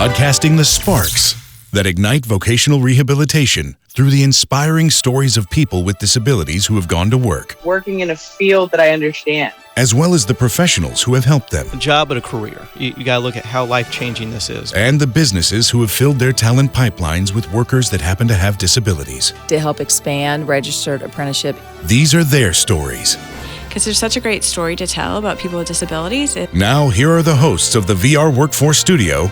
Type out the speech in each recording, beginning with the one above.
Broadcasting the sparks that ignite vocational rehabilitation through the inspiring stories of people with disabilities who have gone to work. Working in a field that I understand. As well as the professionals who have helped them. A job and a career. You got to look at how life-changing this is. And the businesses who have filled their talent pipelines with workers that happen to have disabilities. To help expand registered apprenticeship. These are their stories. Because there's such a great story to tell about people with disabilities. Now, here are the hosts of the VR Workforce Studio,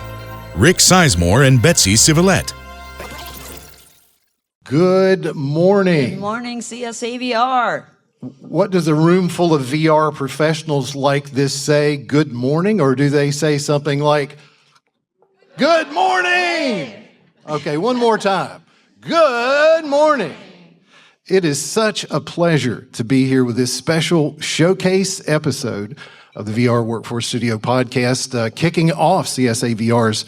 Rick Sizemore and Betsy Civilette. Good morning. Good morning, CSAVR. What does a room full of VR professionals like this say? Good morning? Or do they say something like, good morning? Okay, one more time. Good morning. It is such a pleasure to be here with this special showcase episode of the VR Workforce Studio podcast, kicking off CSAVR's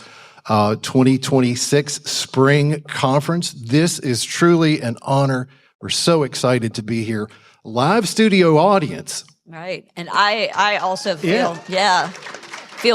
2026 Spring Conference. This is truly an honor. We're so excited to be here. Live studio audience. Right. And I also feel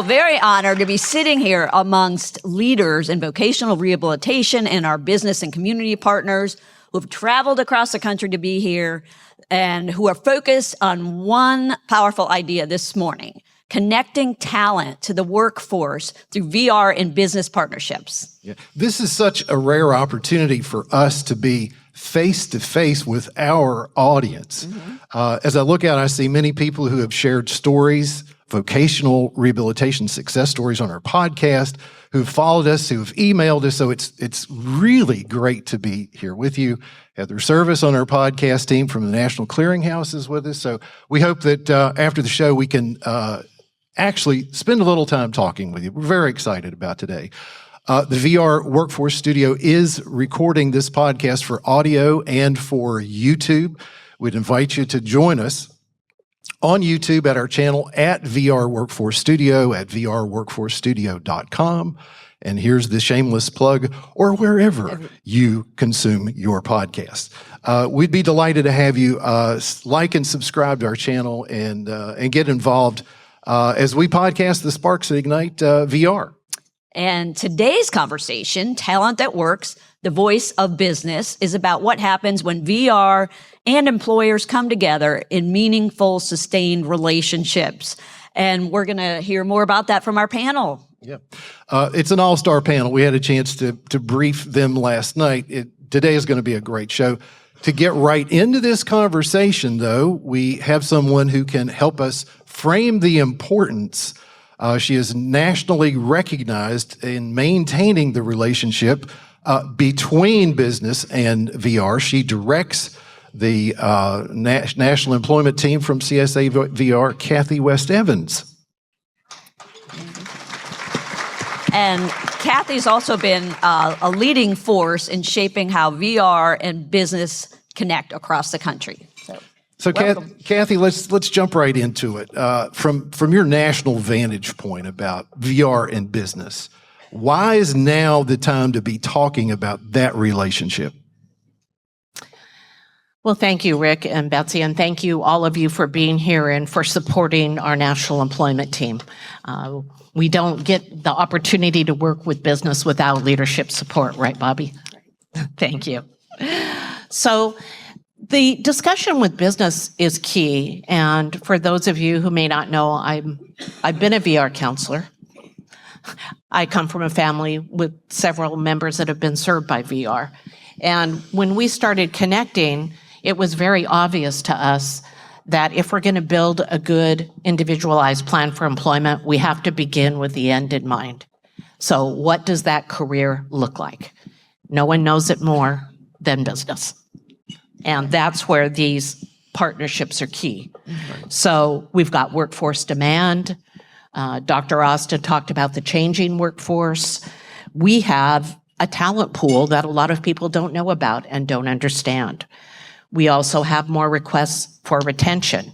very honored to be sitting here amongst leaders in vocational rehabilitation and our business and community partners who have traveled across the country to be here and who are focused on one powerful idea this morning: connecting talent to the workforce through VR and business partnerships. Yeah. This is such a rare opportunity for us to be face-to-face with our audience. As I look out, I see many people who have shared stories, vocational rehabilitation success stories on our podcast, who've followed us, who've emailed us. So it's really great to be here with you. Heather Service on our podcast team from the National Clearinghouse is with us. So we hope that after the show, we can actually spend a little time talking with you. We're very excited about today. The VR Workforce Studio is recording this podcast for audio and for YouTube. We'd invite you to join us on YouTube at our channel at VR Workforce Studio at vrworkforcestudio.com. And here's the shameless plug, or wherever you consume your podcast. We'd be delighted to have you like and subscribe to our channel and get involved as we podcast the Sparks that Ignite VR. And today's conversation, Talent That Works, the Voice of Business, is about what happens when VR and employers come together in meaningful, sustained relationships. And we're going to hear more about that from our panel. Yeah, it's an all-star panel. We had a chance to brief them last night. Today is going to be a great show. To get right into this conversation, though, we have someone who can help us frame the importance. She is nationally recognized in maintaining the relationship between business and VR. She directs the national employment team from CSAVR, Kathy West Evans. And Kathy's also been a leading force in shaping how VR and business connect across the country. So Kathy, let's jump right into it. From your national vantage point about VR and business, why is now the time to be talking about that relationship? Well, thank you, Rick and Betsy, and thank you all of you for being here and for supporting our national employment team. We don't get the opportunity to work with business without leadership support, right, Bobbi? Thank you. So the discussion with business is key, and for those of you who may not know, I've been a VR counselor. I come from a family with several members that have been served by VR. And when we started connecting, it was very obvious to us that if we're going to build a good individualized plan for employment, we have to begin with the end in mind. So what does that career look like? No one knows it more than business. And that's where these partnerships are key. So we've got workforce demand. Dr. Austin talked about the changing workforce. We have a talent pool that a lot of people don't know about and don't understand. We also have more requests for retention.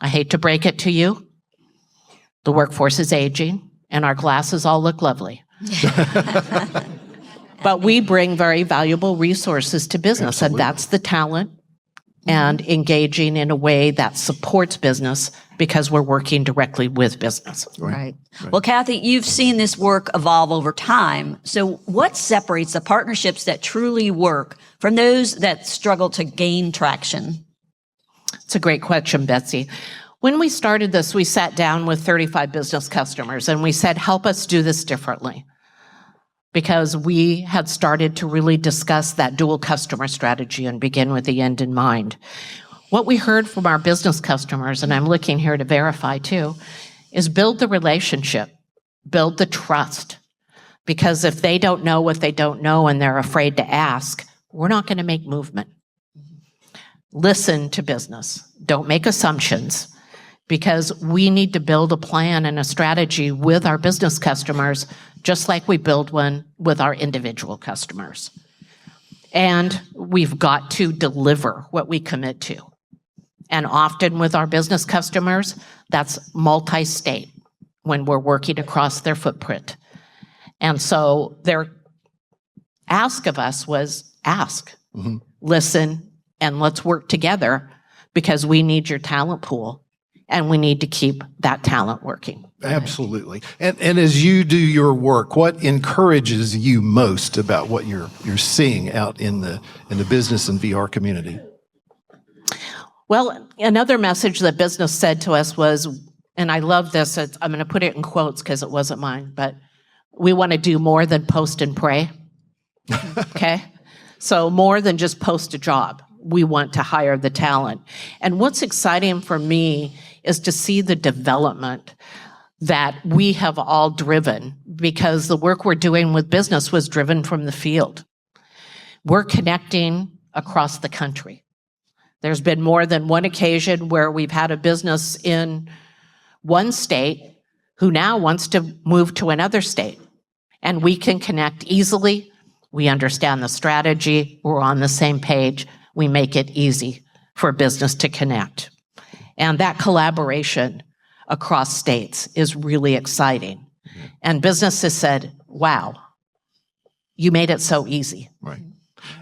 I hate to break it to you. The workforce is aging and our glasses all look lovely. But we bring very valuable resources to business. Absolutely. And that's the talent and engaging in a way that supports business because we're working directly with business. Right. Well, Kathy, you've seen this work evolve over time. So what separates the partnerships that truly work from those that struggle to gain traction? It's a great question, Betsy. When we started this, we sat down with 35 business customers and we said, help us do this differently. Because we had started to really discuss that dual customer strategy and begin with the end in mind. What we heard from our business customers, and I'm looking here to verify too, is build the relationship, build the trust. Because if they don't know what they don't know and they're afraid to ask, we're not going to make movement. Listen to business. Don't make assumptions, because we need to build a plan and a strategy with our business customers, just like we build one with our individual customers. And we've got to deliver what we commit to. And often with our business customers, that's multi-state when we're working across their footprint. And so their ask of us was ask, listen, and let's work together, because we need your talent pool and we need to keep that talent working. Absolutely. And as you do your work, what encourages you most about what you're seeing out in the business and VR community? Well, another message that business said to us was, and I love this, I'm going to put it in quotes because it wasn't mine, but we want to do more than post and pray. Okay? So more than just post a job. We want to hire the talent. And what's exciting for me is to see the development that we have all driven, because the work we're doing with business was driven from the field. We're connecting across the country. There's been more than one occasion where we've had a business in one state who now wants to move to another state. And we can connect easily. We understand the strategy. We're on the same page. We make it easy for business to connect. And that collaboration across states is really exciting. And businesses said, wow, you made it so easy. Right.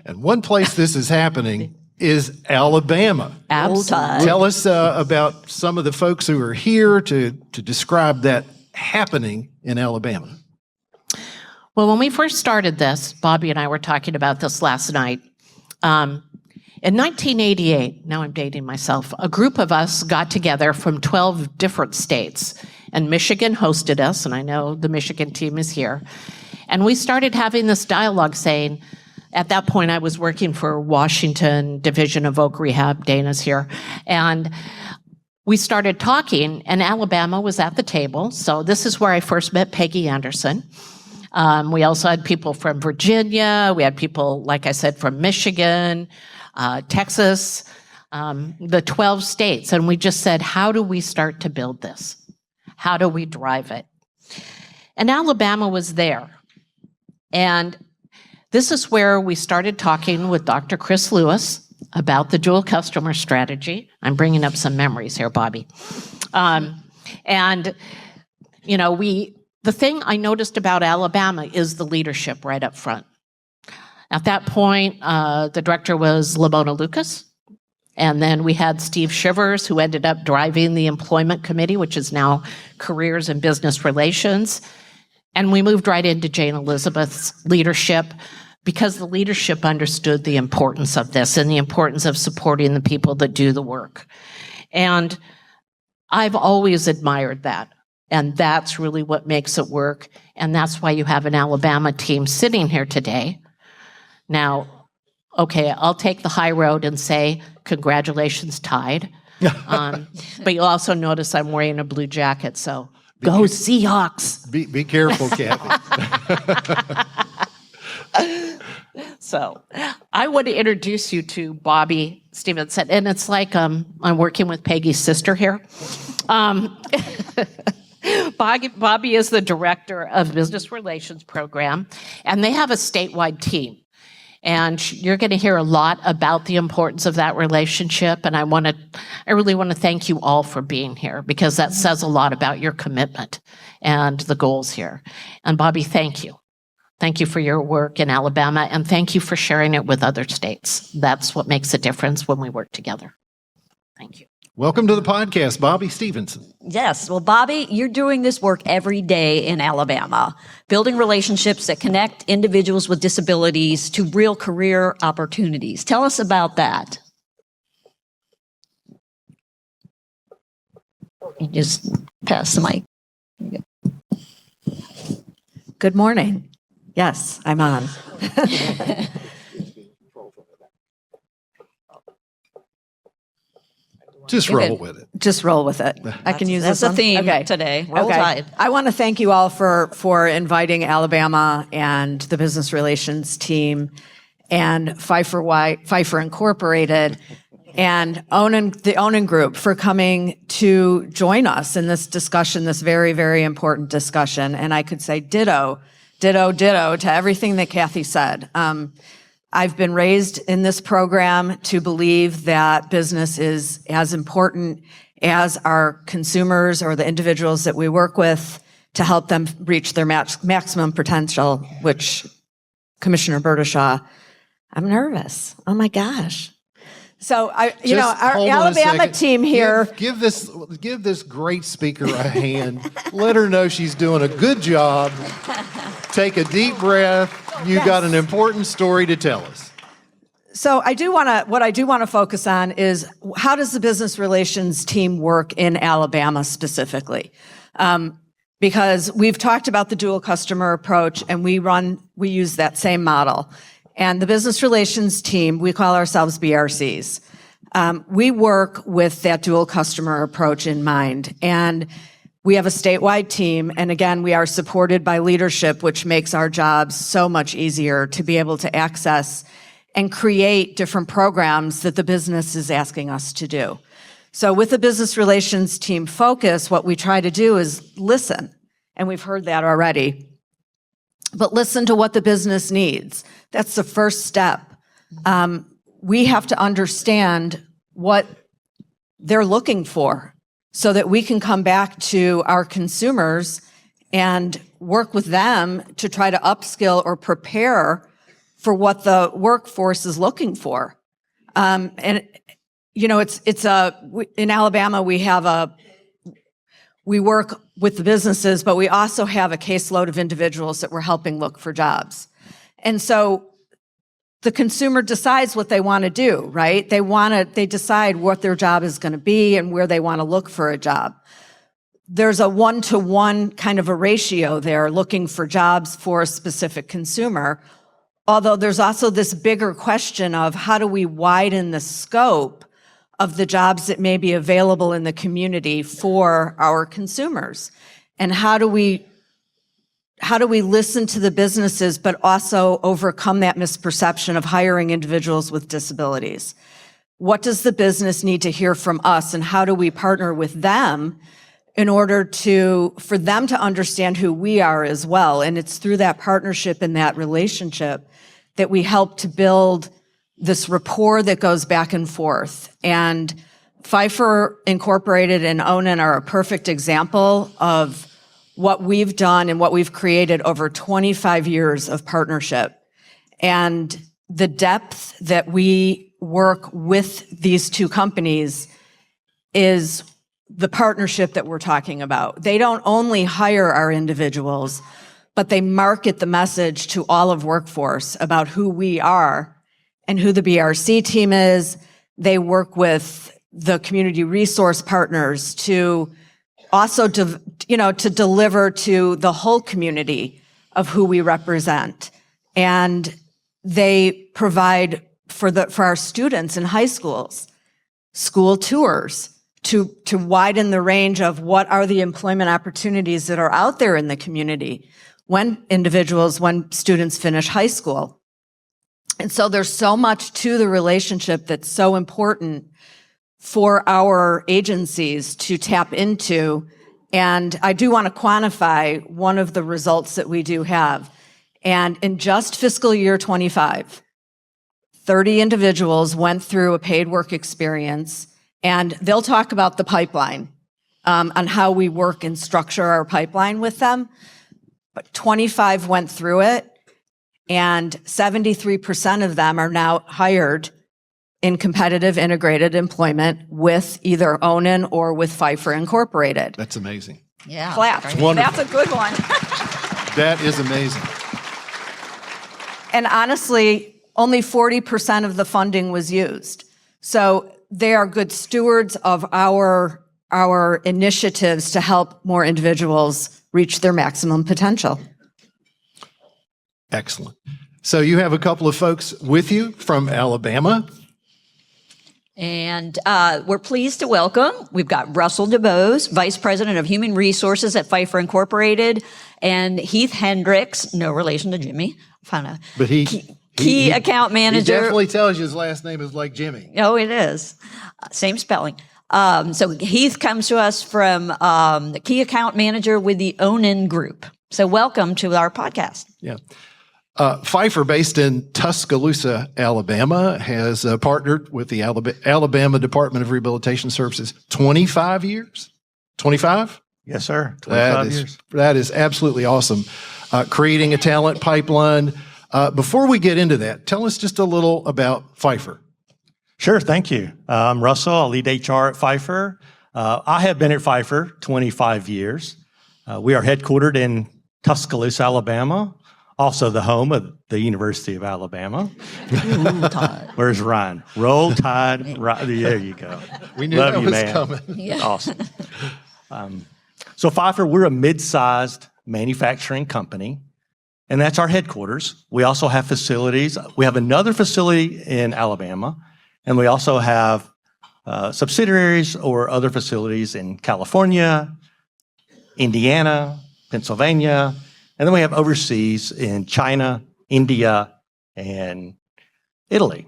And one place this is happening is Alabama. Absolutely. Tell us about some of the folks who are here to describe that happening in Alabama. Well, when we first started this, Bobbi and I were talking about this last night. In 1988, now I'm dating myself, a group of us got together from 12 different states, and Michigan hosted us, and I know the Michigan team is here. And we started having this dialogue saying, at that point I was working for Washington Division of Voc Rehab, Dana's here, and we started talking, and Alabama was at the table. So this is where I first met Peggy Anderson. We also had people from Virginia, we had people, like I said, from Michigan, Texas, the 12 states. And we just said, how do we start to build this? How do we drive it? And Alabama was there. And this is where we started talking with Dr. Chris Lewis about the dual customer strategy. I'm bringing up some memories here, Bobbi. And, you know, the thing I noticed about Alabama is the leadership right up front. At that point, the director was Lamona Lucas. And then we had Steve Shivers, who ended up driving the employment committee, which is now Careers and Business Relations. And we moved right into Jane Elizabeth's leadership, because the leadership understood the importance of this and the importance of supporting the people that do the work. And I've always admired that. And that's really what makes it work. And that's why you have an Alabama team sitting here today. Now, okay, I'll take the high road and say, congratulations, Tide. But you'll also notice I'm wearing a blue jacket, so go Seahawks. Be careful, Kathy. So I want to introduce you to Bobbi Stephenson. And it's like I'm working with Peggy's sister here. Bobbi is the director of Business Relations Program, and they have a statewide team. And you're going to hear a lot about the importance of that relationship. And I really want to thank you all for being here, because that says a lot about your commitment and the goals here. And Bobbi, thank you. Thank you for your work in Alabama, and thank you for sharing it with other states. That's what makes a difference when we work together. Thank you. Welcome to the podcast, Bobbi Stephenson. Yes. Well, Bobbi, you're doing this work every day in Alabama, building relationships that connect individuals with disabilities to real career opportunities. Tell us about that. You just pass the mic. Good morning. Yes, I'm on. Just roll with it. Just roll with it. I can use That's this the one? theme Okay. today. Roll Tide. I want to thank you all for inviting Alabama and the business relations team and Phifer Incorporated and the Onin Group for coming to join us in this discussion, this very, very important discussion. And I could say ditto to everything that Kathy said. I've been raised in this program to believe that business is as important as our consumers or the individuals that we work with to help them reach their maximum potential, which Commissioner Bertashaw, I'm nervous. Oh my gosh. So our Alabama team here. Give this great speaker a hand. Let her know she's doing a good job. Take a deep breath. You got an important story to tell us. So what I do want to focus on is how does the business relations team work in Alabama specifically? Because we've talked about the dual customer approach and we use that same model. And the business relations team, we call ourselves BRCs. We work with that dual customer approach in mind. And we have a statewide team. And again, we are supported by leadership, which makes our jobs so much easier to be able to access and create different programs that the business is asking us to do. So with the business relations team focus, what we try to do is listen. And we've heard that already. But listen to what the business needs. That's the first step. We have to understand what they're looking for so that we can come back to our consumers and work with them to try to upskill or prepare for what the workforce is looking for. In Alabama, we work with the businesses, but we also have a caseload of individuals that we're helping look for jobs. And so the consumer decides what they want to do, right? They decide what their job is going to be and where they want to look for a job. There's a 1-to-1 kind of a ratio there, looking for jobs for a specific consumer. Although there's also this bigger question of how do we widen the scope of the jobs that may be available in the community for our consumers? And how do we listen to the businesses, but also overcome that misperception of hiring individuals with disabilities? What does the business need to hear from us, and how do we partner with them in order for them to understand who we are as well? And it's through that partnership and that relationship that we help to build this rapport that goes back and forth. And Phifer Incorporated and Onin are a perfect example of what we've done and what we've created over 25 years of partnership. And the depth that we work with these two companies is the partnership that we're talking about. They don't only hire our individuals, but they market the message to all of workforce about who we are and who the BRC team is. They work with the community resource partners to also to deliver to the whole community of who we represent. And they provide for our students in high schools, school tours to widen the range of what are the employment opportunities that are out there in the community when students finish high school. And so there's so much to the relationship that's so important for our agencies to tap into. And I do want to quantify one of the results that we do have. And in just fiscal year 25, 30 individuals went through a paid work experience, and they'll talk about the pipeline, on how we work and structure our pipeline with them. But 25 went through it, and 73% of them are now hired in competitive integrated employment with either Onin or with Phifer Incorporated. That's amazing. Yeah. Clap. That's a good one. That is amazing. And honestly, only 40% of the funding was used. So they are good stewards of our initiatives to help more individuals reach their maximum potential. Excellent. So you have a couple of folks with you from Alabama. And we're pleased to welcome, we've got Russell DuBose, Vice President of Human Resources at Phifer Incorporated, and Heath Hendrix, no relation to Jimmy, But he account manager. He definitely tells you his last name is like Jimmy. Oh, it is. Same spelling. So Heath comes to us from the key account manager with the Onin Group. So welcome to our podcast. Yeah. Phifer, based in Tuscaloosa, Alabama, has partnered with the Alabama Department of Rehabilitation Services 25 years? 25? Yes, sir. 25 years. That is absolutely awesome. Creating a talent pipeline. Before we get into that, tell us just a little about Phifer. Sure, thank you. I'm Russell. I lead HR at Phifer. I have been at Phifer 25 years. We are headquartered in Tuscaloosa, Alabama, also the home of the University of Alabama. Where's Ryan? Roll Tide. There you go. We knew Love that you, was man. coming. Yeah. Awesome. So Phifer, we're a mid-sized manufacturing company, and that's our headquarters. We also have facilities. We have another facility in Alabama, and we also have subsidiaries or other facilities in California, Indiana, Pennsylvania, and then we have overseas in China, India, and Italy.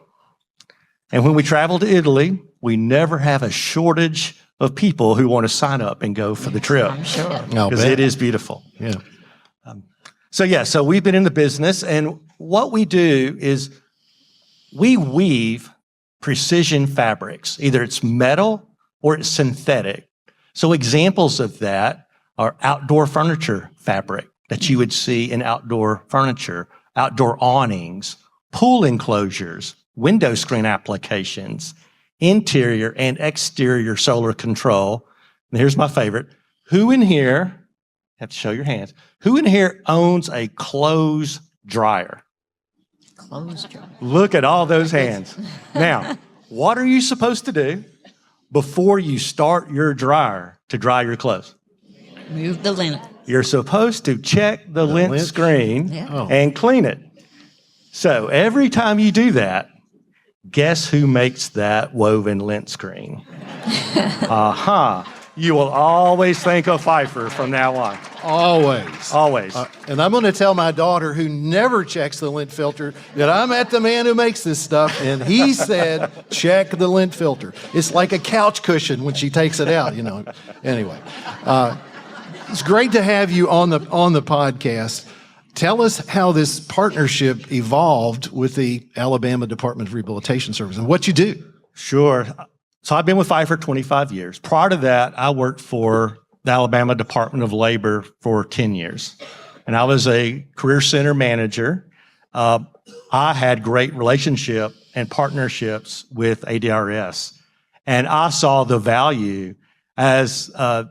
And when we travel to Italy, we never have a shortage of people who want to sign up and go for the trip. I'm sure. Because it is beautiful. Yeah. So we've been in the business, and what we do is we weave precision fabrics. Either it's metal or it's synthetic. So examples of that are outdoor furniture fabric that you would see in outdoor furniture, outdoor awnings, pool enclosures, window screen applications, interior and exterior solar control. And here's my favorite. Who in here, have to show your hands, who in here owns a clothes dryer? Clothes dryer. Look at all those hands. Now, what are you supposed to do before you start your dryer to dry your clothes? Move the linen. You're supposed to check the lint screen and clean it. So every time you do that, guess who makes that woven lint screen? You will always think of Phifer from now on. Always. Always. And I'm going to tell my daughter, who never checks the lint filter, that I'm at the man who makes this stuff, and he said, check the lint filter. It's like a couch cushion when she takes it out, you know. Anyway, it's great to have you on the podcast. Tell us how this partnership evolved with the Alabama Department of Rehabilitation Services and what you do. Sure. So I've been with Phifer 25 years. Prior to that, I worked for the Alabama Department of Labor for 10 years. And I was a career center manager. I had great relationship and partnerships with ADRS. And I saw the value as the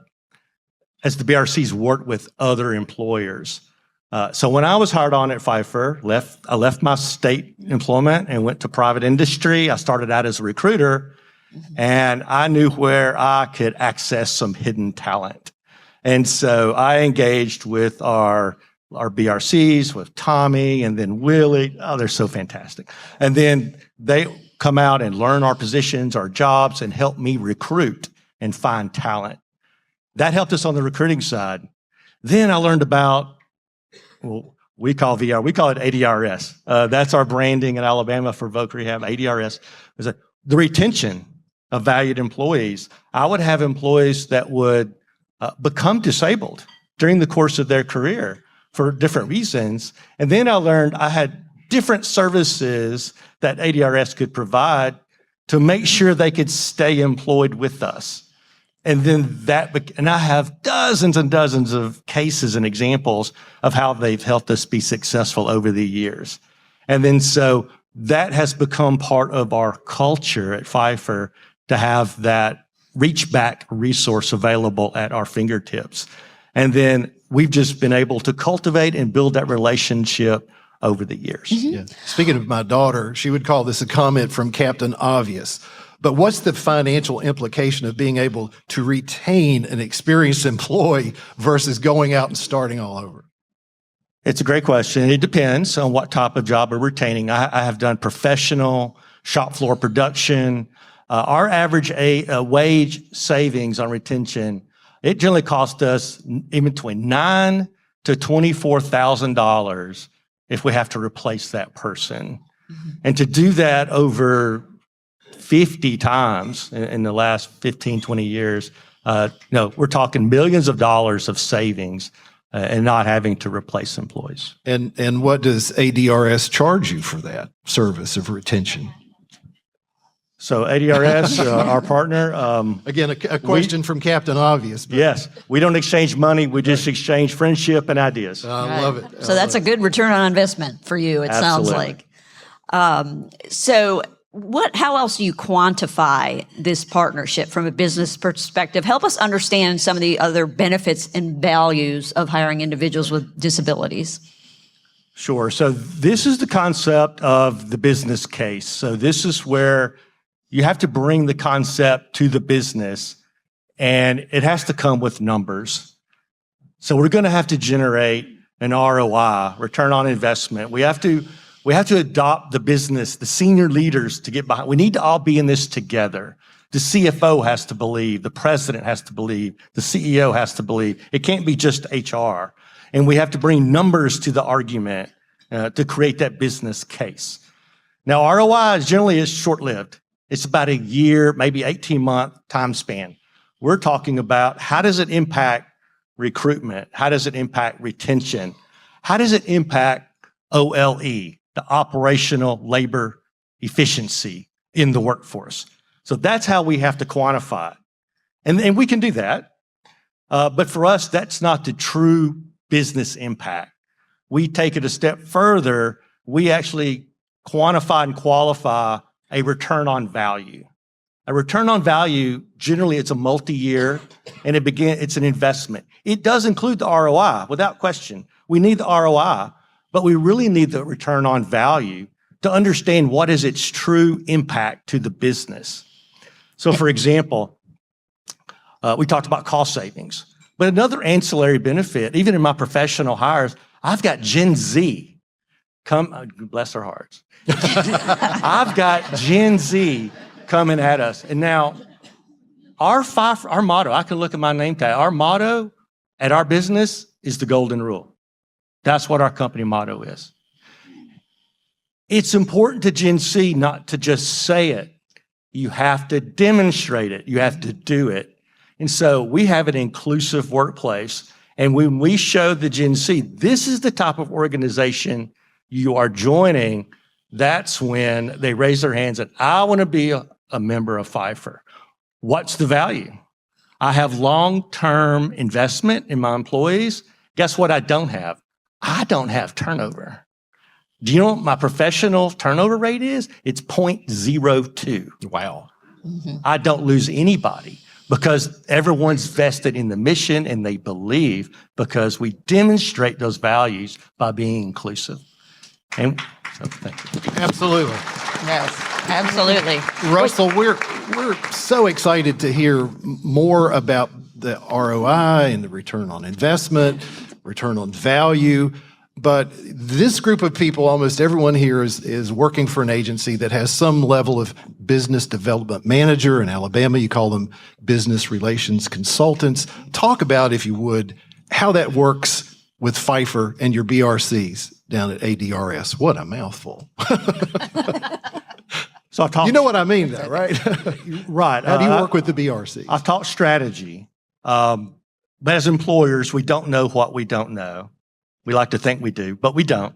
BRCs worked with other employers. So when I was hired on at Phifer, I left my state employment and went to private industry. I started out as a recruiter, and I knew where I could access some hidden talent. And so I engaged with our BRCs, with Tommy, and then Willie. Oh, they're so fantastic. And then they come out and learn our positions, our jobs, and help me recruit and find talent. That helped us on the recruiting side. Then I learned about, well, we call it ADRS. That's our branding in Alabama for Voc Rehab. ADRS is the retention of valued employees. I would have employees that would become disabled during the course of their career for different reasons. And then I learned I had different services that ADRS could provide to make sure they could stay employed with us. And then and I have dozens and dozens of cases and examples of how they've helped us be successful over the years. And then so that has become part of our culture at Phifer to have that reach back resource available at our fingertips. And then we've just been able to cultivate and build that relationship over the years. Yeah. Speaking of my daughter, she would call this a comment from Captain Obvious. But what's the financial implication of being able to retain an experienced employee versus going out and starting all over? It's a great question. It depends on what type of job we're retaining. I have done professional shop floor production. Our average wage savings on retention, it generally costs us in between $9,000 to $24,000 if we have to replace that person. And to do that over 50 times in the last 15, 20 years, we're talking millions of dollars of savings and not having to replace employees. And what does ADRS charge you for that service of retention? So ADRS, our partner. Again, a question from Captain Obvious. Yes, we don't exchange money. We just exchange friendship and ideas. I love it. So that's a good return on investment for you, it sounds like. So how else do you quantify this partnership from a business perspective? Help us understand some of the other benefits and values of hiring individuals with disabilities. Sure. So this is the concept of the business case. So this is where you have to bring the concept to the business, and it has to come with numbers. So we're going to have to generate an ROI, return on investment. We have to adopt the business, the senior leaders to get behind. We need to all be in this together. The CFO has to believe, the president has to believe, the CEO has to believe. It can't be just HR. And we have to bring numbers to the argument to create that business case. Now, ROI generally is short-lived. It's about a year, maybe 18-month time span. We're talking about how does it impact recruitment? How does it impact retention? How does it impact OLE, the operational labor efficiency in the workforce? So that's how we have to quantify it. And we can do that. But for us, that's not the true business impact. We take it a step further. We actually quantify and qualify a return on value. A return on value, generally it's a multi-year, and it's an investment. It does include the ROI, without question. We need the ROI, but we really need the return on value to understand what is its true impact to the business. So for example, we talked about cost savings, but another ancillary benefit, even in my professional hires, I've got Gen Z bless their hearts. I've got Gen Z coming at us. And now our motto, I can look at my name tag, our motto at our business is the golden rule. That's what our company motto is. It's important to Gen Z not to just say it. You have to demonstrate it. You have to do it. And so we have an inclusive workplace. And when we show the Gen Z, this is the type of organization you are joining, that's when they raise their hands and I want to be a member of Phifer. What's the value? I have long-term investment in my employees. Guess what I don't have? I don't have turnover. Do you know what my professional turnover rate is? It's 0.02. Wow. I don't lose anybody because everyone's vested in the mission and they believe because we demonstrate those values by being inclusive. And so thank you. Absolutely. Yes, absolutely. Russell, we're so excited to hear more about the ROI and the return on investment, return on value. But this group of people, almost everyone here is working for an agency that has some level of business development manager. In Alabama, you call them business relations consultants. Talk about, if you would, how that works with Phifer and your BRCs down at ADRS. What a mouthful. So you know what I mean, though, right? Right. How do you work with the BRCs? I taught strategy. But as employers, we don't know what we don't know. We like to think we do, but we don't.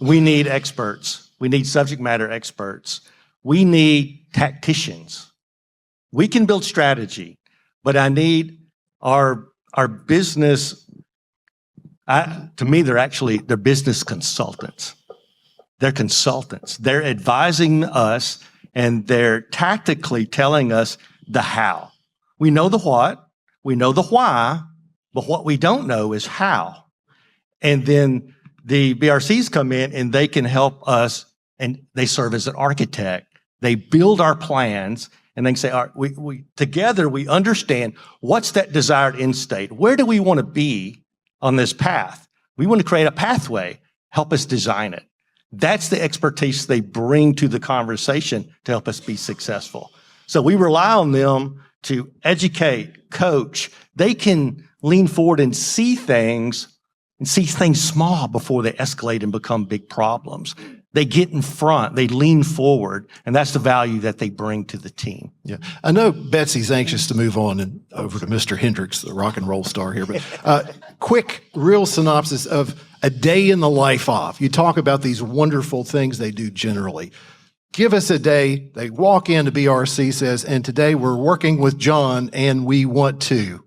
We need experts. We need subject matter experts. We need tacticians. We can build strategy, but I need our business. To me, they're business consultants. They're consultants. They're advising us, and they're tactically telling us the how. We know the what, we know the why, but what we don't know is how. And then the BRCs come in and they can help us, and they serve as an architect. They build our plans, and they can say, all right, we together we understand what's that desired end state. Where do we want to be on this path? We want to create a pathway. Help us design it. That's the expertise they bring to the conversation to help us be successful. So we rely on them to educate, coach. They can lean forward and see things small before they escalate and become big problems. They get in front, they lean forward, and that's the value that they bring to the team. Yeah, I know Betsy's anxious to move on and over to Mr. Hendrix, the rock and roll star here, but quick, real synopsis of a day in the life of. You talk about these wonderful things they do generally. Give us a day. They walk in to BRC, says, and today we're working with John and we want to.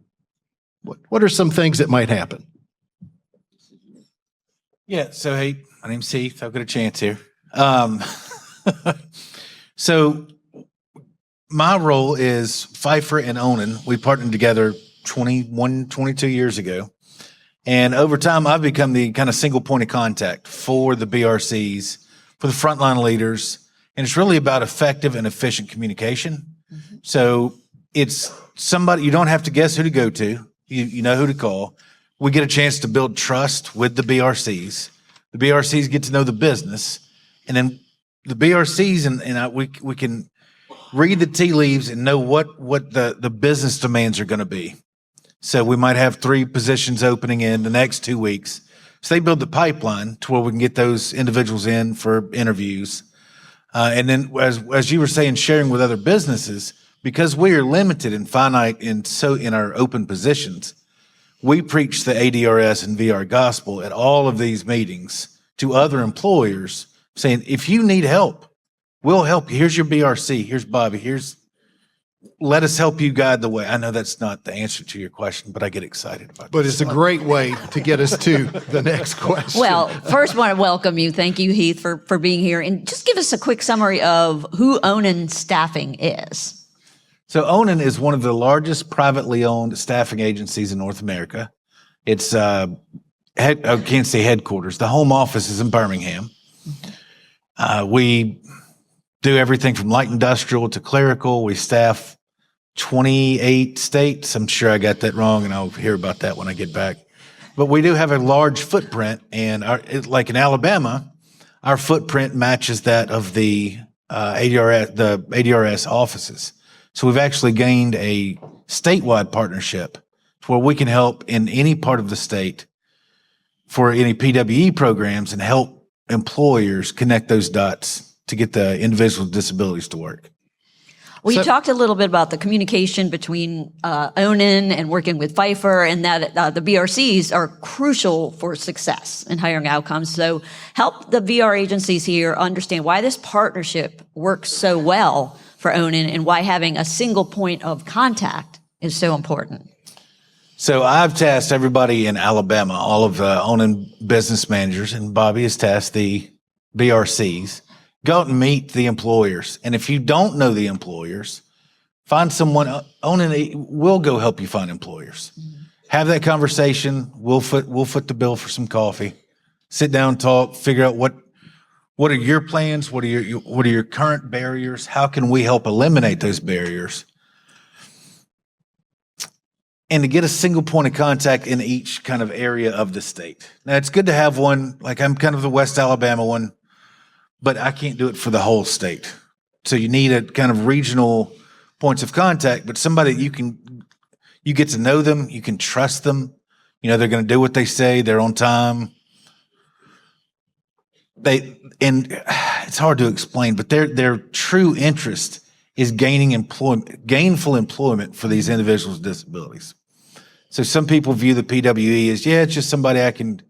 What are some things that might happen? Yeah, so hey, my name's Heath. I've got a chance here. So my role is Phifer and Onin. We partnered together 22 years ago. And over time, I've become the kind of single point of contact for the BRCs, for the frontline leaders. And it's really about effective and efficient communication. Mm-hmm. So it's somebody, you don't have to guess who to go to. You know who to call. We get a chance to build trust with the BRCs. The BRCs get to know the business. And then the BRCs we can read the tea leaves and know what the business demands are going to be. So we might have 3 positions opening in the next 2 weeks. So they build the pipeline to where we can get those individuals in for interviews. And then as you were saying, sharing with other businesses, because we are limited and finite in our open positions, we preach the ADRS and VR gospel at all of these meetings to other employers, saying, if you need help, we'll help you. Here's your BRC. Here's Bobbi. Let us help you guide the way. I know that's not the answer to your question, but I get excited about it. But it's a great way to get us to the next question. Well, first want to welcome you. Thank you, Heath, for being here. And just give us a quick summary of who Onin Staffing is. So Onin is one of the largest privately owned staffing agencies in North America. It's, I can't say headquarters. The home office is in Birmingham. We do everything from light industrial to clerical. We staff 28 states. I'm sure I got that wrong, and I'll hear about that when I get back. But we do have a large footprint, and like in Alabama, our footprint matches that of the ADRS offices. So we've actually gained a statewide partnership to where we can help in any part of the state for any PWE programs and help employers connect those dots to get the individual with disabilities to work. Well, you talked a little bit about the communication between Onin and working with Phifer, and that the BRCs are crucial for success in hiring outcomes. So help the VR agencies here understand why this partnership works so well for Onin and why having a single point of contact is so important. So I've tasked everybody in Alabama, all of the Onin business managers, and Bobbi has tasked the BRCs. Go out and meet the employers. And if you don't know the employers, find someone. Onin will go help you find employers. Mm-hmm. Have that conversation. We'll foot the bill for some coffee. Sit down, talk, figure out what are your plans? What are your current barriers? How can we help eliminate those barriers? And to get a single point of contact in each kind of area of the state. Now, it's good to have one, like I'm kind of the West Alabama one, but I can't do it for the whole state. So you need a kind of regional points of contact, but somebody you get to know them, you can trust them. You know, they're going to do what they say, they're on time. And it's hard to explain, but their true interest is gainful employment for these individuals with disabilities. So some people view the PWE as, it's just somebody I can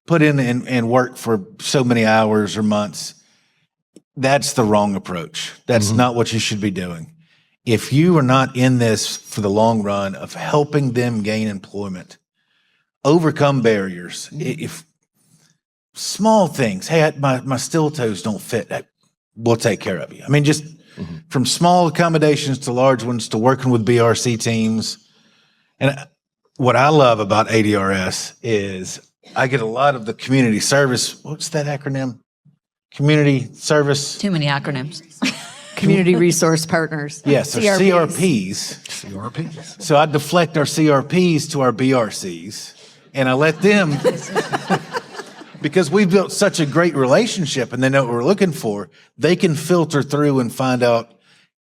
put in and work for so many hours or months. That's the wrong approach. That's not what you should be doing. If you are not in this for the long run of helping them gain employment, overcome barriers, if small things. Hey, my steel toes don't fit. We'll take care of you. I mean, just from small accommodations to large ones to working with BRC teams. And what I love about ADRS is I get a lot of the community service. What's that acronym? Community service. Too many acronyms. Community resource partners. Yes, or CRPs. CRPs. So I deflect our CRPs to our BRCs, and I let them, because we've built such a great relationship and they know what we're looking for, they can filter through and find out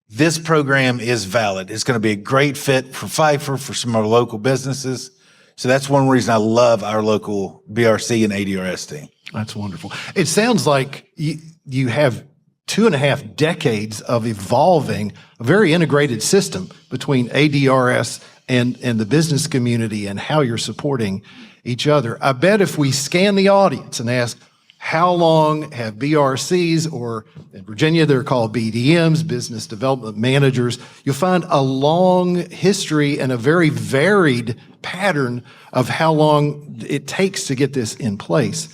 this program is valid. It's going to be a great fit for Phifer, for some of our local businesses. So that's one reason I love our local BRC and ADRS team. That's wonderful. It sounds like you have 2.5 decades of evolving a very integrated system between ADRS and the business community and how you're supporting each other. I bet if we scan the audience and ask, how long have BRCs, or in Virginia, they're called BDMs, business development managers, you'll find a long history and a very varied pattern of how long it takes to get this in place.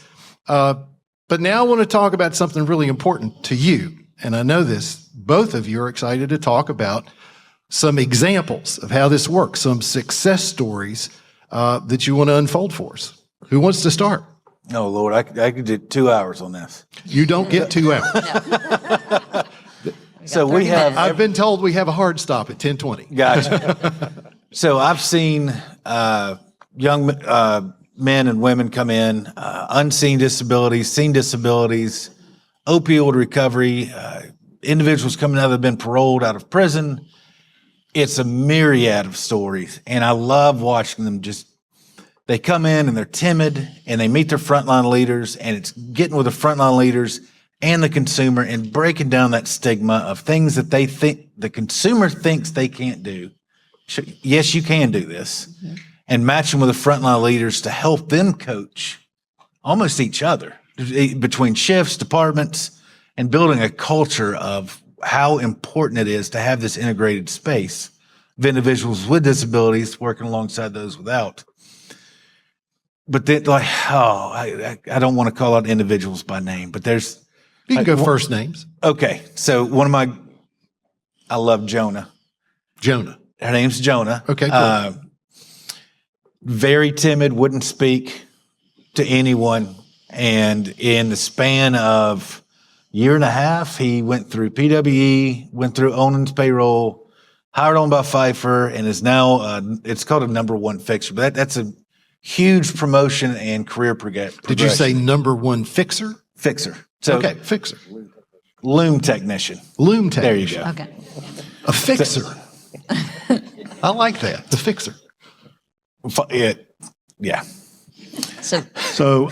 But now I want to talk about something really important to you. And I know this, both of you are excited to talk about some examples of how this works, some success stories that you want to unfold for us. Who wants to start? Oh, Lord, I could do 2 hours on this. You don't get 2 hours. So we have... I've been told we have a hard stop at 10:20. Gotcha. So I've seen young men and women come in, unseen disabilities, seen disabilities, opioid recovery, individuals coming out that have been paroled out of prison. It's a myriad of stories, and I love watching them. They come in and they're timid, and they meet their frontline leaders, and it's getting with the frontline leaders and the consumer and breaking down that stigma of things that they think the consumer thinks they can't do. Yes, you can do this. Mm-hmm. And matching with the frontline leaders to help them coach almost each other between shifts, departments, and building a culture of how important it is to have this integrated space of individuals with disabilities working alongside those without. But then, I don't want to call out individuals by name, but there's... You can go first names. Okay. So I love Jonah. Jonah. Her name's Jonah. Okay, cool. Very timid, wouldn't speak to anyone. And in the span of a year and a half, he went through PWE, went through Onin's payroll, hired on by Phifer, and is now, it's called a #1 fixer. But that's a huge promotion and career progression. Did you say #1 fixer? Fixer. So, okay, fixer. Loom technician. Loom technician. There you go. Okay. A fixer. I like that. The fixer. Yeah. So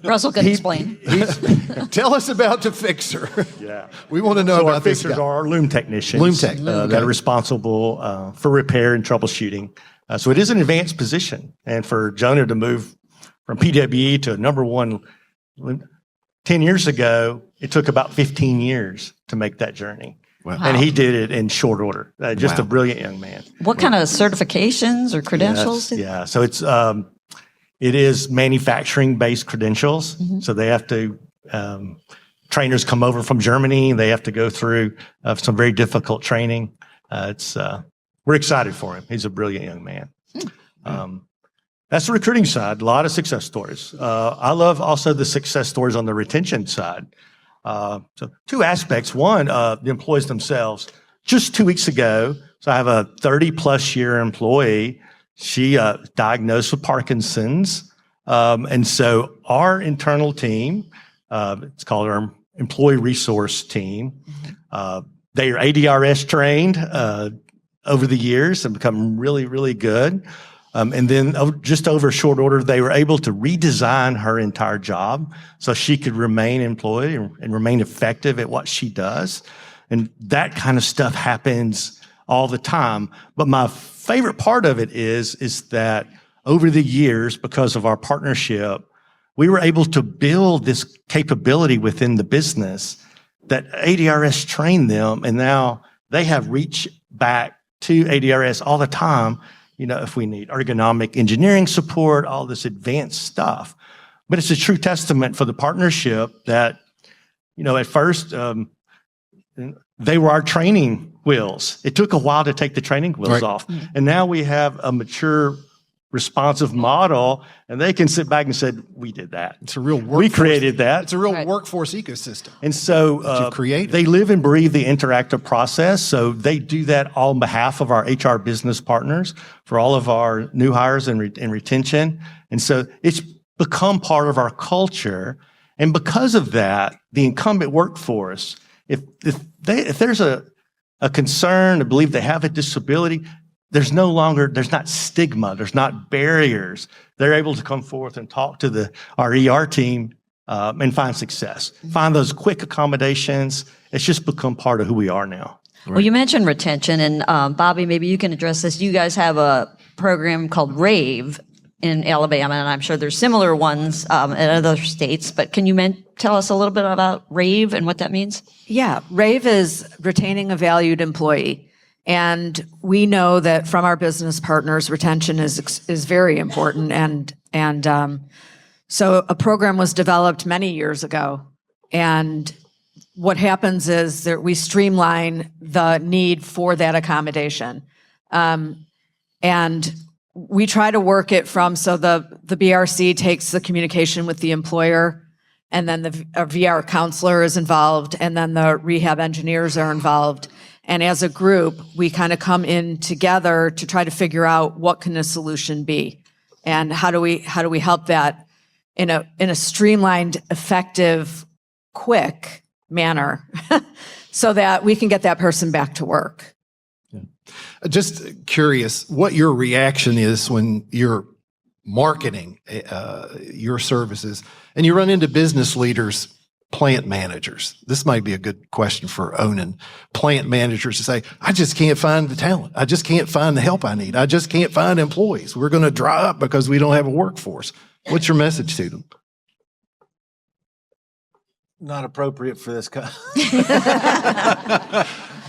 Russell can explain. Tell us about the fixer. Yeah. We want to know about our this fixers guy. are our loom technicians. Loom tech. That are responsible for repair and troubleshooting. So it is an advanced position. And for Jonah to move from PWE to #1 10 years ago, it took about 15 years to make that journey. Wow. And he did it in short order. Just a brilliant young man. What kind of certifications or credentials? Yeah. So it is manufacturing-based credentials. Mm-hmm. So they have to, trainers come over from Germany. They have to go through some very difficult training. We're excited for him. He's a brilliant young man. That's the recruiting side. A lot of success stories. I love also the success stories on the retention side. So 2 aspects. One, the employees themselves. Just 2 weeks ago, so I have a 30-plus year employee. She diagnosed with Parkinson's. And so our internal team, it's called our employee resource team. They are ADRS trained over the years and become really, really good. And then just over short order, they were able to redesign her entire job so she could remain employed and remain effective at what she does. And that kind of stuff happens all the time. But my favorite part of it is that over the years, because of our partnership, we were able to build this capability within the business that ADRS trained them, and now they have reached back to ADRS all the time. If we need ergonomic engineering support, all this advanced stuff. But it's a true testament for the partnership that, at first, they were our training wheels. It took a while to take the training wheels off. And now we have a mature, responsive model, and they can sit back and say, we did that. It's a real workforce. We created that. It's a real workforce ecosystem. And so they live and breathe the interactive process. So they do that on behalf of our HR business partners for all of our new hires and retention. And so it's become part of our culture. And because of that, the incumbent workforce, if there's a concern to believe they have a disability, there's not stigma, there's not barriers. They're able to come forth and talk to our ER team and find success, find those quick accommodations. It's just become part of who we are now. Well, you mentioned retention, and Bobbi, maybe you can address this. You guys have a program called RAVE in Alabama, and I'm sure there's similar ones in other states, but can you tell us a little bit about RAVE and what that means? Yeah, RAVE is retaining a valued employee. And we know that from our business partners, retention is very important. And so a program was developed many years ago. And what happens is that we streamline the need for that accommodation. And we try to work it from, so the BRC takes the communication with the employer, and then a VR counselor is involved, and then the rehab engineers are involved. And as a group, we kind of come in together to try to figure out what can a solution be, and how do we help that in a streamlined, effective, quick manner, so that we can get that person back to work. Yeah. Just curious what your reaction is when you're marketing your services and you run into business leaders, plant managers. This might be a good question for Onin. Plant managers to say, I just can't find the talent. I just can't find the help I need. I just can't find employees. We're going to dry up because we don't have a workforce. What's your message to them? Not appropriate for this.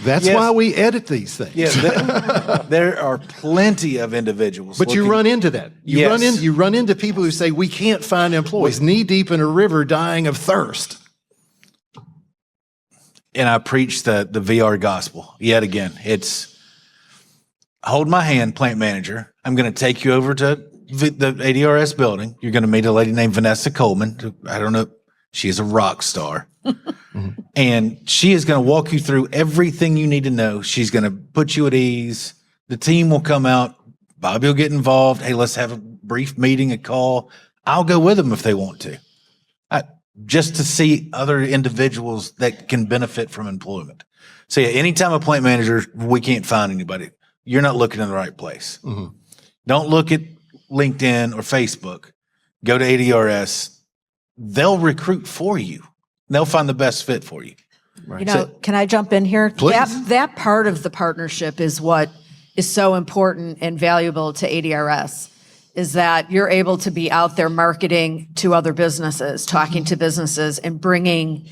That's why we edit these things. Yeah, there are plenty of individuals. But you run into that. You run into people who say, we can't find employees, knee deep in a river dying of thirst. And I preach the VR gospel yet again. It's hold my hand, plant manager. I'm going to take you over to the ADRS building. You're going to meet a lady named Vanessa Coleman. I don't know. She's a rock star. And she is going to walk you through everything you need to know. She's going to put you at ease. The team will come out. Bobbi will get involved. Hey, let's have a brief meeting, a call. I'll go with them if they want to. Just to see other individuals that can benefit from employment. So yeah, anytime a plant manager, we can't find anybody, you're not looking in the right place. Mm-hmm. Don't look at LinkedIn or Facebook. Go to ADRS. They'll recruit for you. They'll find the best fit for you. Right. Can I jump in here? Please. That part of the partnership is what is so important and valuable to ADRS, is that you're able to be out there marketing to other businesses, talking to businesses, and bringing,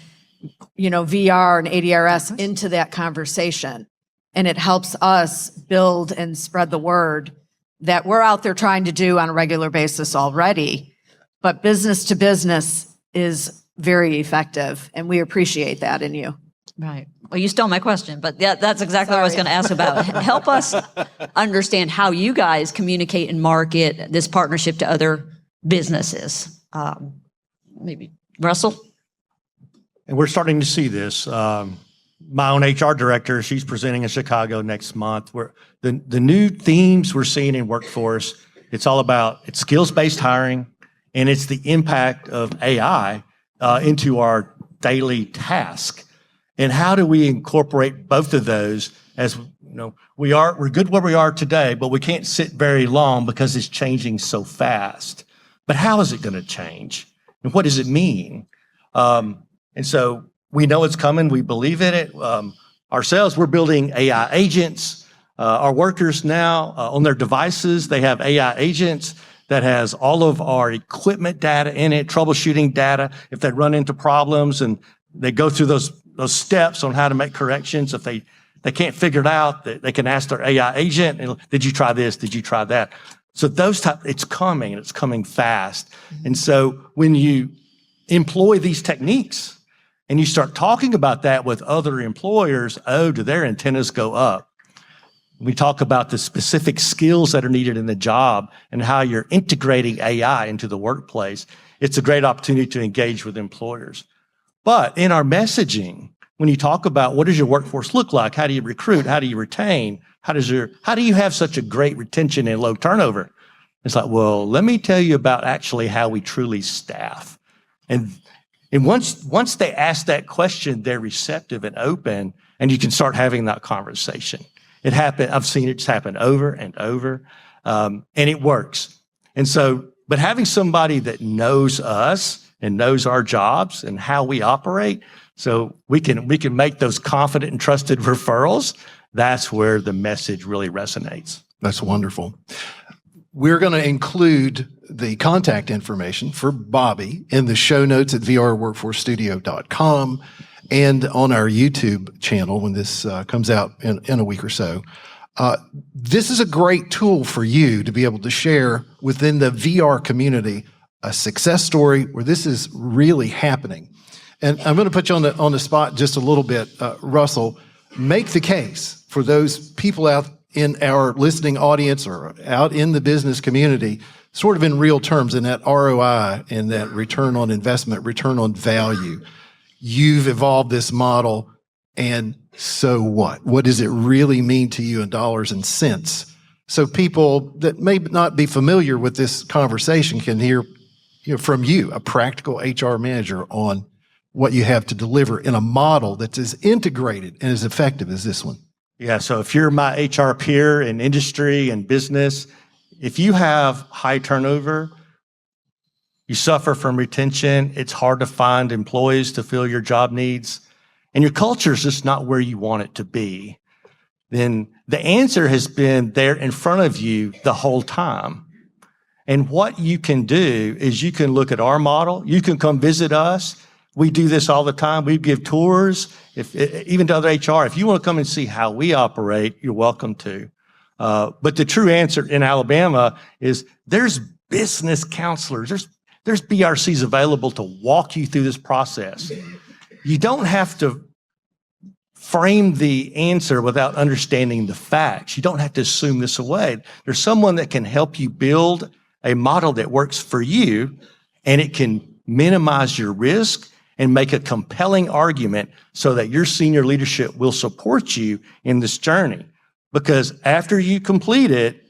VR and ADRS into that conversation. And it helps us build and spread the word that we're out there trying to do on a regular basis already. But business to business is very effective, and we appreciate that in you. Right. Well, you stole my question, but that's exactly what I was going to ask about. Help us understand how you guys communicate and market this partnership to other businesses. Maybe Russell? And we're starting to see this. My own HR director, she's presenting in Chicago next month. Where the new themes we're seeing in workforce, it's all about it's skills-based hiring, and it's the impact of AI into our daily task. And how do we incorporate both of those? As we're good where we are today, but we can't sit very long because it's changing so fast. But how is it going to change? And what does it mean? And so we know it's coming. We believe in it. Ourselves, we're building AI agents. Our workers now on their devices, they have AI agents that has all of our equipment data in it, troubleshooting data. If they run into problems and they go through those steps on how to make corrections, if they can't figure it out, they can ask their AI agent, did you try this? Did you try that? So it's coming, and it's coming fast. And so when you employ these techniques and you start talking about that with other employers, do their antennas go up. We talk about the specific skills that are needed in the job and how you're integrating AI into the workplace. It's a great opportunity to engage with employers. But in our messaging, when you talk about what does your workforce look like, how do you recruit, how do you retain, how do you have such a great retention and low turnover? It's like, well, let me tell you about actually how we truly staff. And once they ask that question, they're receptive and open, and you can start having that conversation. It happened. I've seen it happen over and over, and it works. And so, but having somebody that knows us and knows our jobs and how we operate, so we can make those confident and trusted referrals. That's where the message really resonates. That's wonderful. We're going to include the contact information for Bobbi in the show notes at vrworkforcestudio.com and on our YouTube channel when this comes out in a week or so. This is a great tool for you to be able to share within the VR community a success story where this is really happening. And I'm going to put you on the spot just a little bit, Russell. Make the case for those people out in our listening audience or out in the business community, sort of in real terms, in that ROI and that return on investment, return on value. You've evolved this model, and so what? What does it really mean to you in dollars and cents? So people that may not be familiar with this conversation can hear from you, a practical HR manager, on what you have to deliver in a model that's as integrated and as effective as this one. Yeah, so if you're my HR peer in industry and business, if you have high turnover, you suffer from retention, it's hard to find employees to fill your job needs, and your culture is just not where you want it to be, then the answer has been there in front of you the whole time. And what you can do is you can look at our model, you can come visit us. We do this all the time. We give tours, even to other HR. If you want to come and see how we operate, you're welcome to. But the true answer in Alabama is there's business counselors. There's BRCs available to walk you through this process. You don't have to frame the answer without understanding the facts. You don't have to assume this away. There's someone that can help you build a model that works for you, and it can minimize your risk and make a compelling argument so that your senior leadership will support you in this journey. Because after you complete it,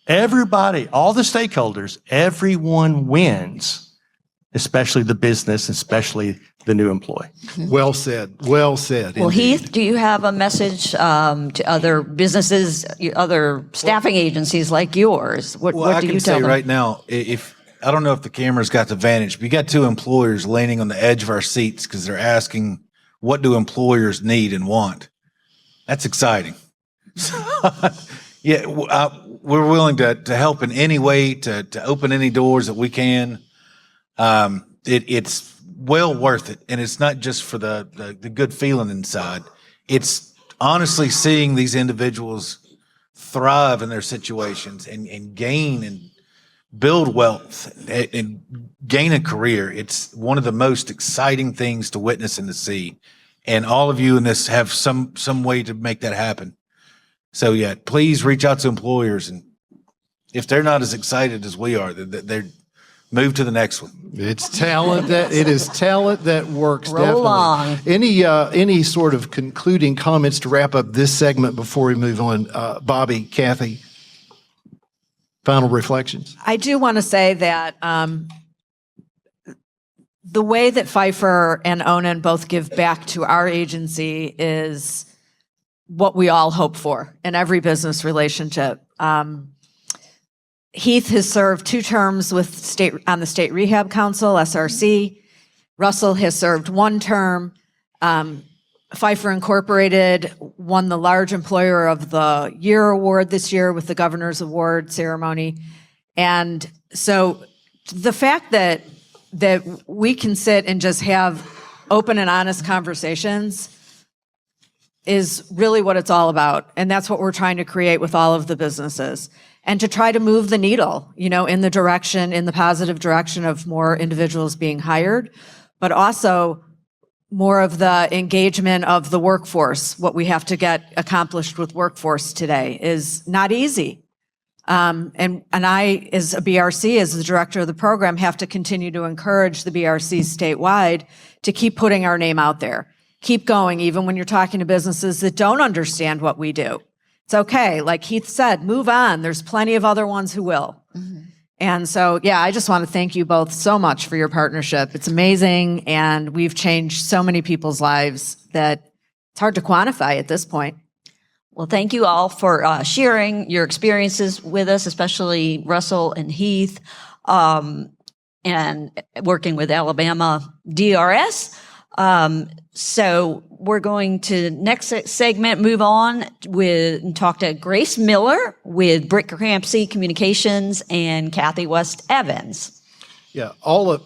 everybody, all the stakeholders, everyone wins, especially the business, especially the new employee. Well said. Well said. Well, indeed. Heath, do you have a message to other businesses, other staffing agencies like yours? What do you tell them? I can say right now, I don't know if the camera's got the vantage, but you got two employers leaning on the edge of our seats because they're asking, what do employers need and want? That's exciting. Yeah, we're willing to help in any way, to open any doors that we can. It's well worth it. And it's not just for the good feeling inside. It's honestly seeing these individuals thrive in their situations and gain and build wealth and gain a career. It's one of the most exciting things to witness and to see. And all of you in this have some way to make that happen. So yeah, please reach out to employers, and if they're not as excited as we are, they're move to the next one. It is talent that works. Roll definitely. on. Any sort of concluding comments to wrap up this segment before we move on? Bobbi, Kathy, final reflections. I do want to say that the way that Phifer and Onin both give back to our agency is what we all hope for in every business relationship. Heath has served 2 terms on the State Rehab Council, SRC. Russell has served 1 term. Phifer Incorporated won the Large Employer of the Year award this year with the Governor's Award ceremony. And so the fact that we can sit and just have open and honest conversations is really what it's all about. And that's what we're trying to create with all of the businesses. and to try to move the needle, in the positive direction of more individuals being hired, but also more of the engagement of the workforce. What we have to get accomplished with workforce today is not easy. And I, as a BRC, as the director of the program, have to continue to encourage the BRCs statewide to keep putting our name out there. Keep going, even when you're talking to businesses that don't understand what we do. It's okay. Like Heath said, move on. There's plenty of other ones who will. And so, I just want to thank you both so much for your partnership. It's amazing, and we've changed so many people's lives that it's hard to quantify at this point. Well, thank you all for sharing your experiences with us, especially Russell and Heath, and working with Alabama DRS. So we're going to next segment move on and talk to Grace Miller with Britt Crampsey Communications and Kathy West Evans. Yeah,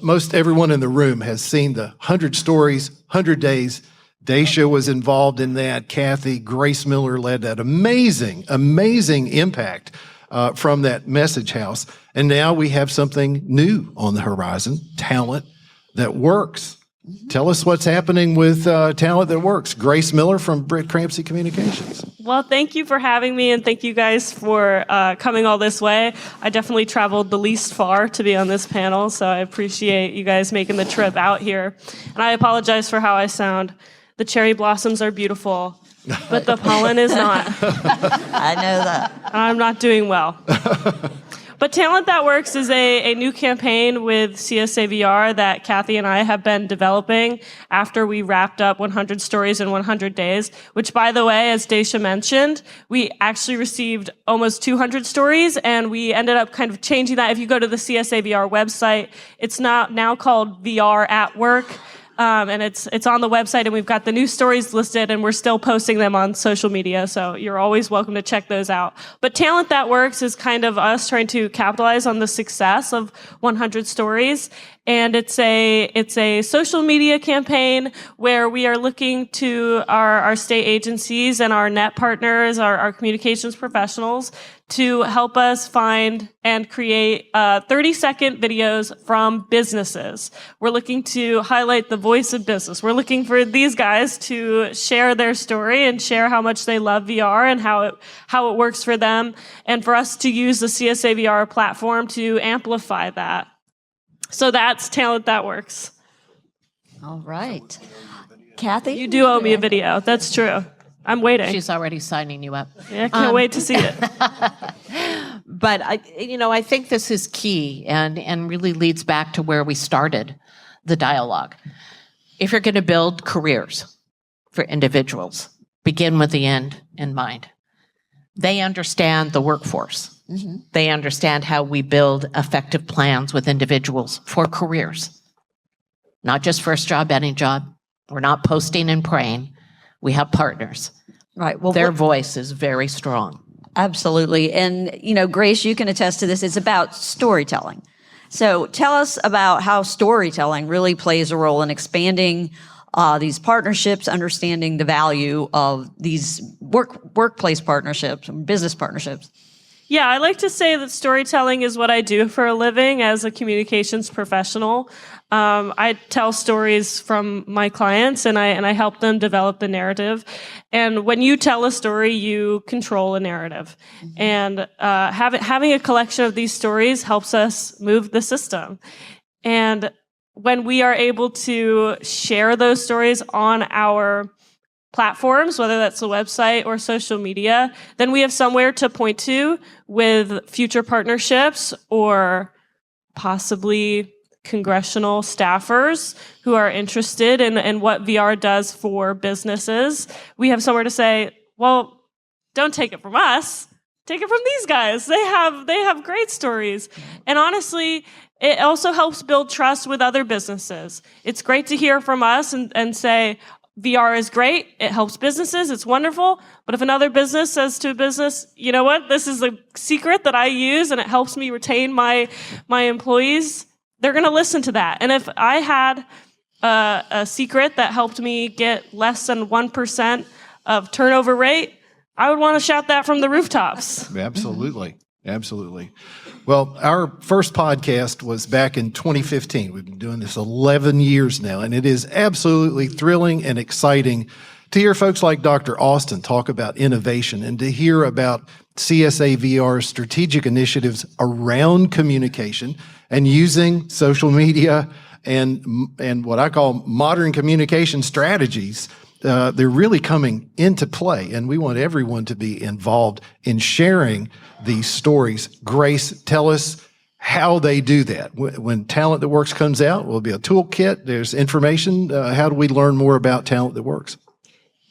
most everyone in the room has seen the 100 Stories, 100 Days. Daisha was involved in that. Kathy, Grace Miller led that amazing impact from that message house. And now we have something new on the horizon, Talent That Works. Tell us what's happening with Talent That Works. Grace Miller from Britt Crampsey Communications. Well, thank you for having me, and thank you guys for coming all this way. I definitely traveled the least far to be on this panel, so I appreciate you guys making the trip out here. And I apologize for how I sound. The cherry blossoms are beautiful, but the pollen is not. I know that. I'm not doing well. But Talent That Works is a new campaign with CSAVR that Kathy and I have been developing after we wrapped up 100 Stories in 100 Days, which, by the way, as Daisha mentioned, we actually received almost 200 stories, and we ended up kind of changing that. If you go to the CSAVR website, it's now called VR at Work. And it's on the website, and we've got the new stories listed, and we're still posting them on social media, so you're always welcome to check those out. But Talent That Works is kind of us trying to capitalize on the success of 100 Stories, and it's a social media campaign where we are looking to our state agencies and our net partners, our communications professionals, to help us find and create 30-second videos from businesses. We're looking to highlight the voice of business. We're looking for these guys to share their story and share how much they love VR and how it works for them, and for us to use the CSAVR platform to amplify that. So that's Talent That Works. All right. Kathy? You do owe me a video. That's true. I'm waiting. She's already signing you up. Yeah, I can't wait to see it. But I think this is key and really leads back to where we started the dialogue. If you're going to build careers for individuals, begin with the end in mind. They understand the workforce. Mm-hmm. They understand how we build effective plans with individuals for careers. Not just first job, any job. We're not posting and praying. We have partners. Right. Well, their voice is very strong. Absolutely. And, Grace, you can attest to this. It's about storytelling. So tell us about how storytelling really plays a role in expanding these partnerships, understanding the value of these workplace partnerships, business partnerships. Yeah, I like to say that storytelling is what I do for a living as a communications professional. I tell stories from my clients, and I help them develop the narrative. And when you tell a story, you control a narrative. Mm-hmm. And having a collection of these stories helps us move the system. And when we are able to share those stories on our platforms, whether that's the website or social media, then we have somewhere to point to with future partnerships or possibly congressional staffers who are interested in what VR does for businesses. We have somewhere to say, well, don't take it from us. Take it from these guys. They have great stories. And honestly, it also helps build trust with other businesses. It's great to hear from us and say, VR is great. It helps businesses. It's wonderful. But if another business says to a business, you know what, this is a secret that I use and it helps me retain my employees, they're going to listen to that. And if I had a secret that helped me get less than 1% of turnover rate, I would want to shout that from the rooftops. Absolutely. Absolutely. Well, our first podcast was back in 2015. We've been doing this 11 years now, and it is absolutely thrilling and exciting to hear folks like Dr. Austin talk about innovation and to hear about CSAVR's strategic initiatives around communication and using social media and what I call modern communication strategies. They're really coming into play, and we want everyone to be involved in sharing these stories. Grace, tell us how they do that. When Talent That Works comes out, will be a toolkit. There's information. How do we learn more about Talent That Works?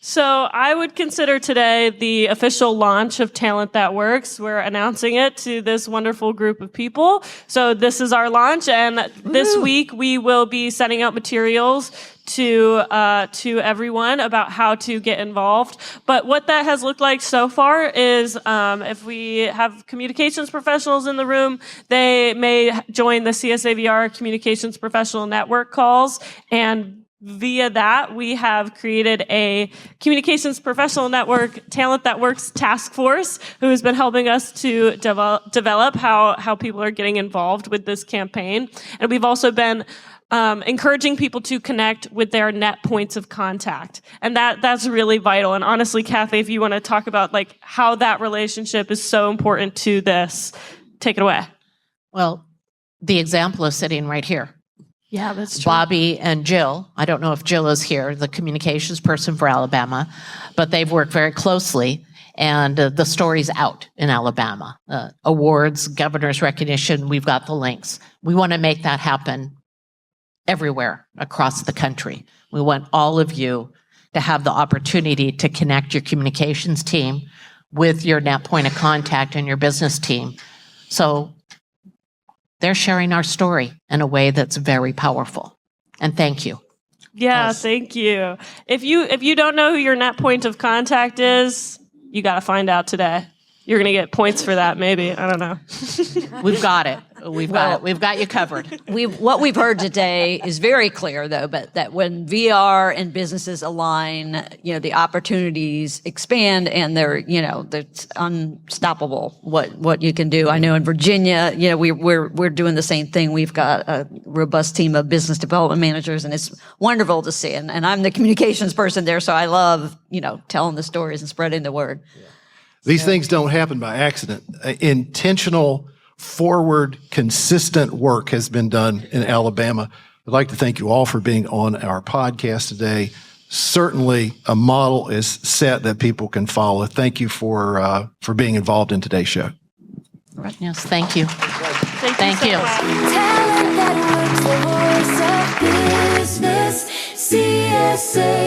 So I would consider today the official launch of Talent That Works. We're announcing it to this wonderful group of people. So this is our launch, and this week we will be sending out materials to everyone about how to get involved. But what that has looked like so far is if we have communications professionals in the room, they may join the CSAVR Communications Professional Network calls, and via that, we have created a Communications Professional Network Talent That Works task force who has been helping us to develop how people are getting involved with this campaign. And we've also been encouraging people to connect with their net points of contact. And that's really vital. And honestly, Kathy, if you want to talk about like how that relationship is so important to this, take it away. Well, the example is sitting right here. Yeah, that's true. Bobbi and Jill, I don't know if Jill is here, the communications person for Alabama, but they've worked very closely, and the story's out in Alabama. Awards, governor's recognition, we've got the links. We want to make that happen everywhere across the country. We want all of you to have the opportunity to connect your communications team with your net point of contact and your business team. So they're sharing our story in a way that's very powerful. And thank you. Yeah, thank you. If you don't know who your net point of contact is, you got to find out today. You're going to get points for that, maybe. I don't know. We've got it. We've got it. We've got you covered. What we've heard today is very clear, though, but that when VR and businesses align, the opportunities expand, and it's unstoppable what you can do. I know in Virginia, we're doing the same thing. We've got a robust team of business development managers, and it's wonderful to see. And I'm the communications person there, so I love, telling the stories and spreading the word. Yeah. These things don't happen by accident. Intentional, forward, consistent work has been done in Alabama. I'd like to thank you all for being on our podcast today. Certainly, a model is set that people can follow. Thank you for being involved in today's show. All right. Yes, thank you. Thank you. Talent That Works, the voice of business, CSAVR.